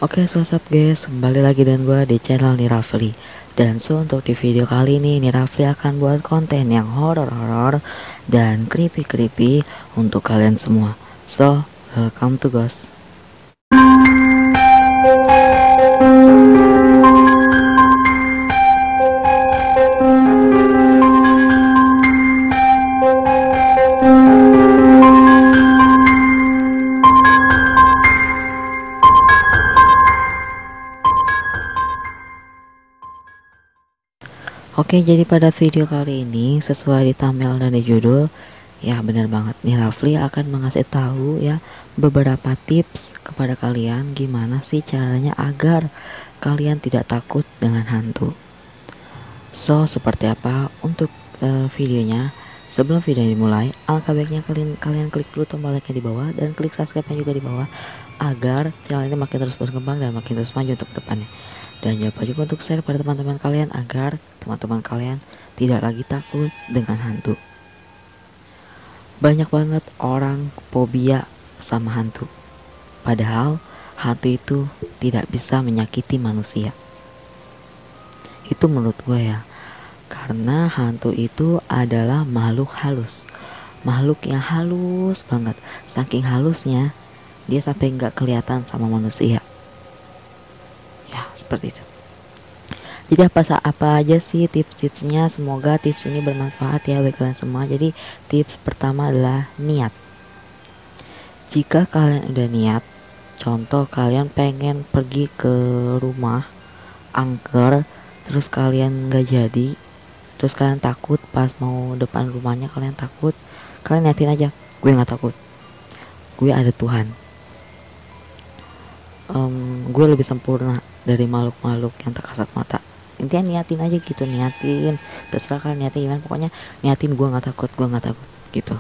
Oke, so what's up guys, kembali lagi dengan gue di channel Nirafli. Dan untuk di video kali ini Nirafli akan buat konten yang horor-horor dan creepy-creepy untuk kalian semua. So, welcome to Ghost. Oke, jadi pada video kali ini sesuai di thumbnail dan di judul, ya benar banget nih, Rafli akan mengasih tahu ya beberapa tips kepada kalian gimana sih caranya agar kalian tidak takut dengan hantu. So, seperti apa untuk videonya? Sebelum video dimulai, alangkah baiknya kalian klik dulu tombol like-nya di bawah dan klik subscribe-nya juga di bawah agar channel ini makin terus berkembang dan makin terus maju untuk kedepannya. Dan jangan lupa juga untuk share pada teman-teman kalian agar teman-teman kalian tidak lagi takut dengan hantu. Banyak banget orang fobia sama hantu, padahal hantu itu tidak bisa menyakiti manusia. Itu menurut gue ya, karena hantu itu adalah makhluk halus, makhluk yang halus banget. Saking halusnya dia sampai nggak kelihatan sama manusia. Ya seperti itu. Jadi apa aja sih tips-tipsnya? Semoga tips ini bermanfaat ya bagi kalian semua. Jadi tips pertama adalah niat. Jika kalian udah niat, contoh kalian pengen pergi ke rumah angker, terus kalian nggak jadi, terus kalian takut pas mau depan rumahnya, kalian takut, kalian niatin aja, gue nggak takut, gue ada Tuhan. Gue lebih sempurna dari makhluk-makhluk yang tak kasat mata. Intinya niatin aja gitu, niatin, terserah kalian niatin gimana, pokoknya niatin gue nggak takut gitu.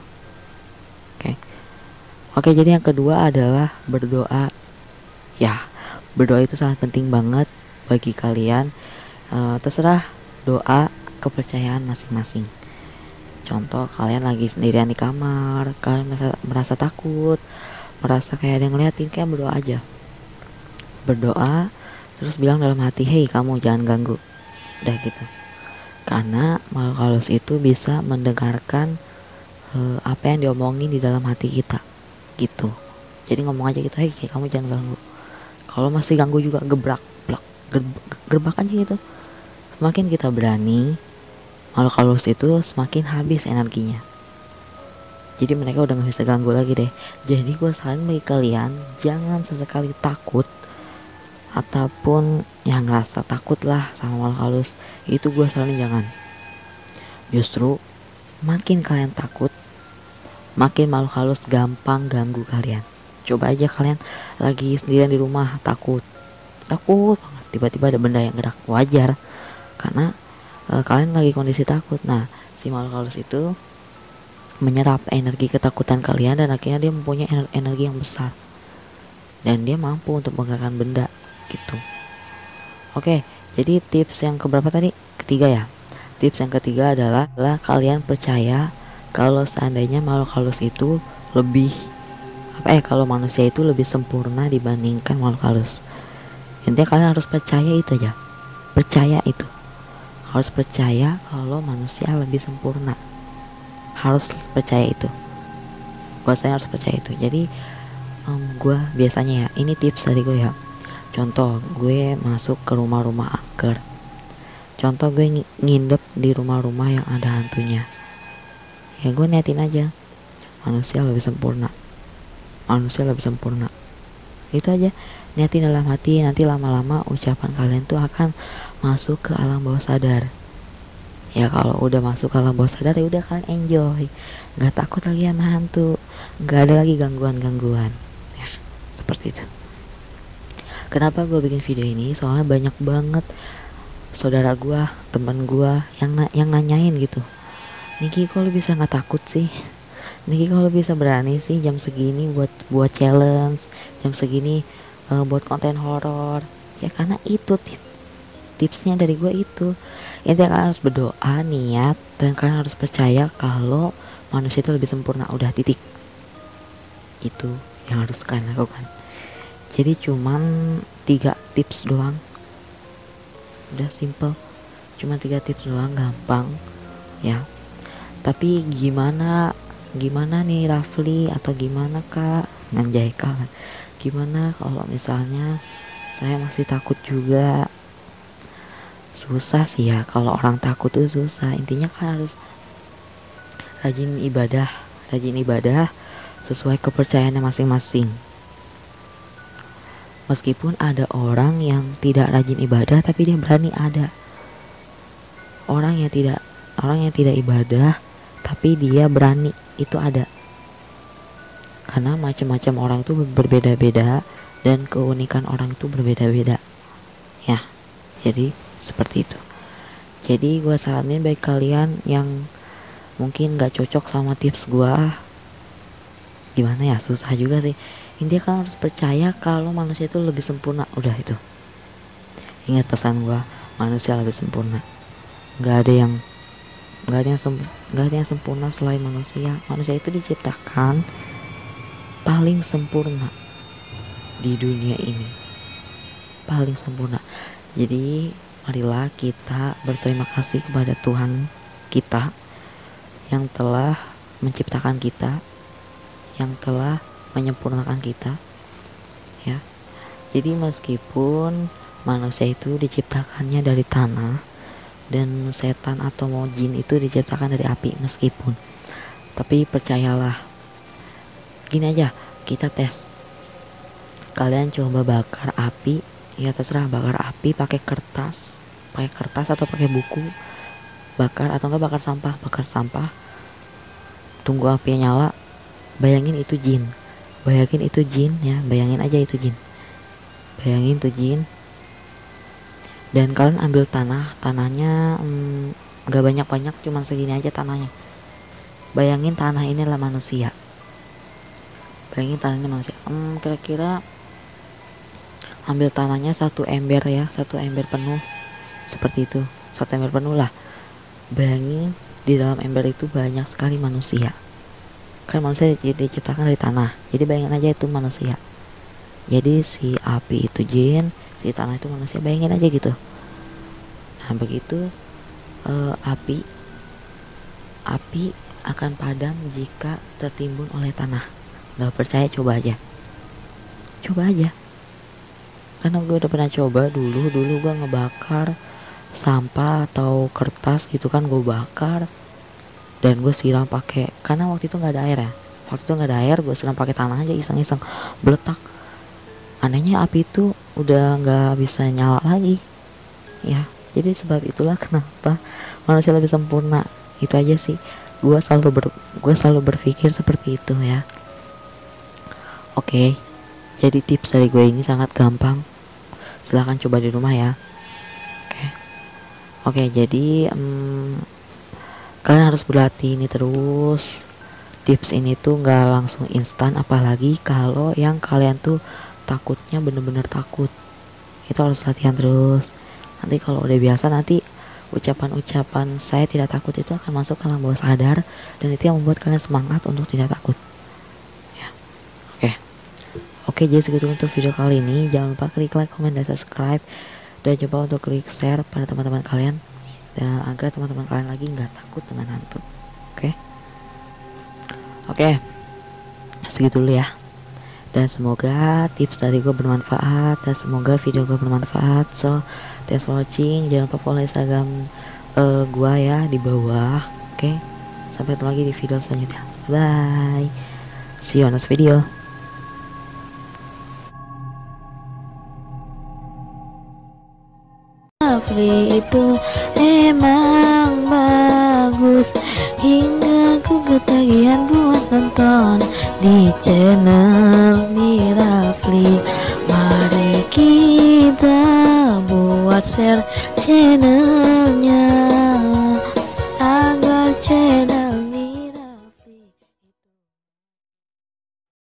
Oke, jadi yang kedua adalah berdoa. Ya, berdoa itu sangat penting banget bagi kalian. Terserah doa kepercayaan masing-masing. Contoh kalian lagi sendirian di kamar, kalian merasa takut, merasa kayak ada yang ngeliatin, kayak berdoa aja. Berdoa terus bilang dalam hati, hey kamu jangan ganggu, udah gitu. Karena makhluk halus itu bisa mendengarkan apa yang diomongin di dalam hati kita gitu. Jadi ngomong aja gitu, hey kamu jangan ganggu. Kalau masih ganggu juga gerbak aja gitu. Semakin kita berani, makhluk halus itu semakin habis energinya. Jadi mereka udah gak bisa ganggu lagi deh. Jadi gue saranin bagi kalian, jangan sesekali takut ataupun yang ngerasa takut lah sama makhluk halus. Itu gue saranin jangan. Justru makin kalian takut, makin makhluk halus gampang ganggu kalian. Coba aja kalian lagi sendirian di rumah, takut banget, tiba-tiba ada benda yang gerak, wajar karena kalian lagi kondisi takut. Nah, si makhluk halus itu menyerap energi ketakutan kalian dan akhirnya dia mempunyai energi yang besar dan dia mampu untuk menggerakkan benda gitu. Oke, jadi tips yang keberapa tadi? Ketiga ya. Tips yang ketiga adalah kalian percaya kalau seandainya makhluk halus itu lebih kalau manusia itu lebih sempurna dibandingkan makhluk halus. Intinya kalian harus percaya itu aja. Percaya itu. Harus percaya kalau manusia lebih sempurna. Harus percaya itu. Saya harus percaya itu. Jadi gue biasanya ya, ini tips dari gue ya. Contoh gue masuk ke rumah-rumah angker. Contoh gue ngindep di rumah-rumah yang ada hantunya. Ya gue niatin aja, manusia lebih sempurna. Itu aja, niatin dalam hati. Nanti lama-lama ucapan kalian tuh akan masuk ke alam bawah sadar. Ya kalau udah masuk ke alam bawah sadar ya udah, kalian enjoy, nggak takut lagi sama hantu, nggak ada lagi gangguan ya, seperti itu. Kenapa gue bikin video ini? Soalnya banyak banget saudara gue, teman gue yang nanyain gitu, Niki kok lu bisa nggak takut sih? Niki kok lu bisa berani sih jam segini buat challenge, jam segini buat konten horor? Ya karena itu tipsnya dari gue itu. Intinya kalian harus berdoa, niat, dan kalian harus percaya kalau manusia itu lebih sempurna. Udah, titik. Itu yang harus kalian lakukan. Jadi cuman 3 tips doang, udah simple, cuma 3 tips doang, gampang ya. Tapi gimana nih Rafli, atau gimana Kak Nanjai Kak, gimana kalau misalnya saya masih takut juga? Susah sih ya, kalau orang takut tuh susah. Intinya kan harus rajin ibadah sesuai kepercayaannya masing-masing. Meskipun ada orang yang tidak rajin ibadah tapi dia berani ada. Orang yang tidak ibadah tapi dia berani, itu ada. Karena macam-macam orang itu berbeda-beda dan keunikan orang itu berbeda-beda. Ya. Jadi seperti itu. Jadi gue saranin bagi kalian yang mungkin gak cocok sama tips gue, gimana ya, susah juga sih. Intinya kan harus percaya kalau manusia itu lebih sempurna, udah itu. Ingat pesan gue, manusia lebih sempurna. Gak ada yang sempurna selain manusia. Manusia itu diciptakan paling sempurna di dunia ini, paling sempurna. Jadi marilah kita berterima kasih kepada Tuhan kita yang telah menciptakan kita, yang telah menyempurnakan kita ya. Jadi meskipun manusia itu diciptakannya dari tanah dan setan atau mau jin itu diciptakan dari api, meskipun, tapi percayalah, gini aja, kita tes. Kalian coba bakar api, ya terserah, bakar api pakai kertas atau pakai buku, bakar atau enggak bakar sampah, tunggu apinya nyala, bayangin itu jin ya, bayangin aja itu jin, bayangin itu jin. Dan kalian ambil tanahnya nggak banyak, cuma segini aja tanahnya. Bayangin tanah ini adalah manusia, kira-kira ambil tanahnya 1 ember ya, 1 ember penuh, seperti itu, 1 ember penuh lah. Bayangin di dalam ember itu banyak sekali manusia. Kan manusia diciptakan dari tanah, jadi bayangin aja itu manusia. Jadi si api itu jin, si tanah itu manusia, bayangin aja gitu. Nah begitu api akan padam jika tertimbun oleh tanah. Gak percaya, coba aja, karena gue udah pernah coba. Dulu gue ngebakar sampah atau kertas gitu kan, gue bakar dan gue siram pakai, karena waktu itu nggak ada air, gue siram pakai tanah aja, iseng-iseng, beletak. Anehnya api itu udah nggak bisa nyala lagi ya. Jadi sebab itulah kenapa manusia lebih sempurna, itu aja sih. Gue selalu berpikir seperti itu ya. Oke, jadi tips dari gue ini sangat gampang, silahkan coba di rumah ya. Oke, jadi kalian harus berlatih ini terus. Tips ini tuh nggak langsung instan, apalagi kalau yang kalian tuh takutnya bener-bener takut, itu harus latihan terus. Nanti kalau udah biasa, nanti ucapan-ucapan saya tidak takut itu akan masuk ke alam bawah sadar, dan itu yang membuat kalian semangat untuk tidak takut ya. Oke, jadi segitu untuk video kali ini. Jangan lupa klik like, comment, dan subscribe, dan coba untuk klik share pada teman-teman kalian, dan agar teman-teman kalian lagi nggak takut dengan hantu. Oke, segitu dulu ya. Dan semoga tips dari gue bermanfaat, dan semoga video gue bermanfaat. So thanks for watching. Jangan lupa follow Instagram gue ya di bawah. Oke, sampai ketemu lagi di video selanjutnya. Bye, see you on next video. Rafli itu emang bagus, hingga ku ketagihan buat nonton di channel di Rafli. Mari kita buat share channelnya.